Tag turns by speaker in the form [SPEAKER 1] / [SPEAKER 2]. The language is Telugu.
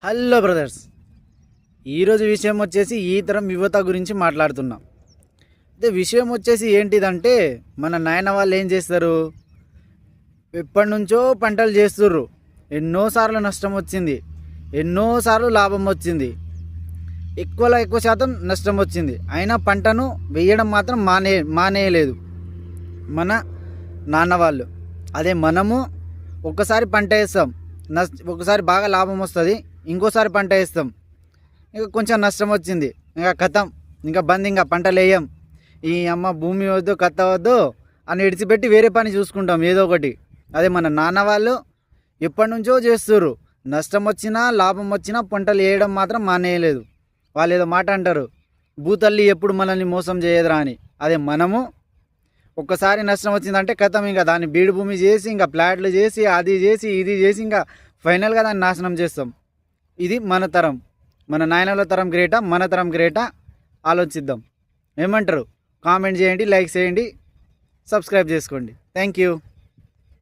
[SPEAKER 1] హలో బ్రదర్స్, ఈరోజు విషయం వచ్చేసి ఈ తరం యువత గురించి మాట్లాడుతున్నాం. అయితే విషయం వచ్చేసి ఏంటిదంటే, మన నాయన వాళ్ళు ఏం చేస్తారు, ఎప్పటి నుంచో పంటలు చేస్తుర్రు. ఎన్నోసార్లు నష్టం వచ్చింది, ఎన్నోసార్లు లాభం వచ్చింది, ఎక్కువలో ఎక్కువ శాతం నష్టం వచ్చింది. అయినా పంటను వేయడం మాత్రం మానేయలేదు మన నాన్న వాళ్ళు. అదే మనము ఒక్కసారి పంట వేస్తాం, ఒకసారి బాగా లాభం వస్తుంది, ఇంకోసారి పంట వేస్తాం, ఇంకా కొంచెం నష్టం వచ్చింది, ఇంకా కథం, ఇంకా బంద్, ఇంకా పంటలు వేయం, ఈ అమ్మ భూమి వద్దు కథ వద్దు అని విడిచిపెట్టి వేరే పని చూసుకుంటాం ఏదో ఒకటి. అదే మన నాన్న వాళ్ళు ఎప్పటి నుంచో చేస్తుర్రు. నష్టం వచ్చినా లాభం వచ్చినా పంటలు వేయడం మాత్రం మానేయలేదు. వాళ్ళు ఏదో మాట అంటారు, భూతల్లి ఎప్పుడు మనల్ని మోసం చేయదురా అని. అదే మనము ఒక్కసారి నష్టం వచ్చిందంటే కథం, ఇంకా దాన్ని బీడు భూమి చేసి, ఇంకా ప్లాట్లు చేసి, అది చేసి ఇది చేసి, ఇంకా ఫైనల్గా దాన్ని నాశనం చేస్తాం. ఇది మన తరం. మన నాయనల తరం గ్రేటా, మన తరం గ్రేటా? ఆలోచిద్దాం. ఏమంటారు? కామెంట్ చేయండి, లైక్ చేయండి, సబ్స్క్రైబ్ చేసుకోండి. Thank you.